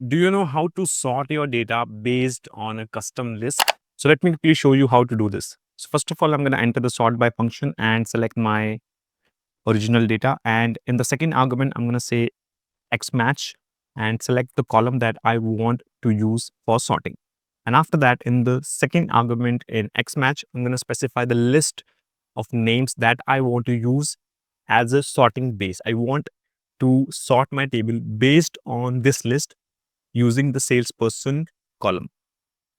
Do you know how to sort your data based on a custom list? So let me quickly show you how to do this. So first of all, I'm going to enter the sort by function and select my original data. And in the second argument, I'm going to say xmatch and select the column that I want to use for sorting. And after that, in the second argument in xmatch, I'm going to specify the list of names that I want to use as a sorting base. I want to sort my table based on this list using the salesperson column.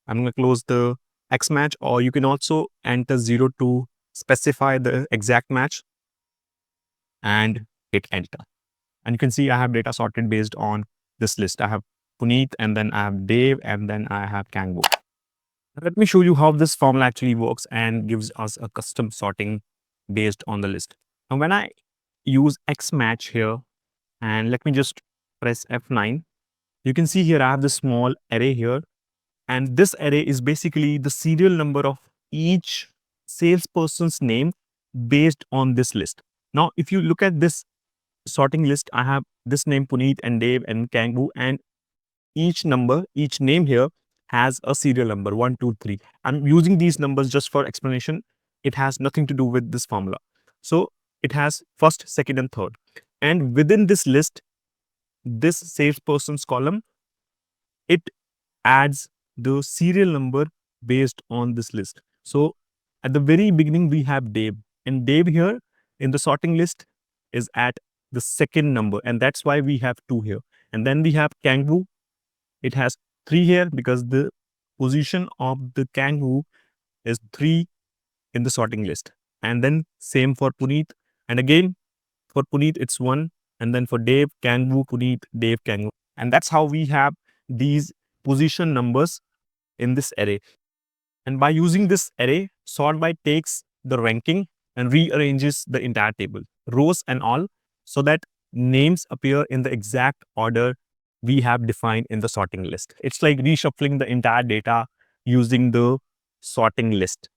I'm going to close the X match, or you can also enter 0 to specify the exact match and hit enter. And you can see I have data sorted based on this list. I have Puneet, and then I have Dave, and then I have Kangoo. Let me show you how this formula actually works and gives us a custom sorting based on the list. Now, when I use X match here, and let me just press F9, you can see here I have this small array here. And this array is basically the serial number of each salesperson's name based on this list. Now, if you look at this sorting list, I have this name Puneet and Dave and Kangoo, and each number, each name here has a serial number 1, 2, 3. I'm using these numbers just for explanation. It has nothing to do with this formula. So it has first, second, and third. And within this list, this salesperson's column, it adds the serial number based on this list. So at the very beginning, we have Dave, and Dave here in the sorting list is at the second number, and that's why we have 2 here. And then we have Kangoo. It has 3 here because the position of the Kangoo is 3 in the sorting list. And then same for Puneet. And again, for Puneet, it's 1. And then for Dave, Kangoo, Puneet, Dave, Kangoo. And that's how we have these position numbers in this array. And by using this array, sort by takes the ranking and rearranges the entire table, rows and all, so that names appear in the exact order we have defined in the sorting list. It's like reshuffling the entire data using the sorting list.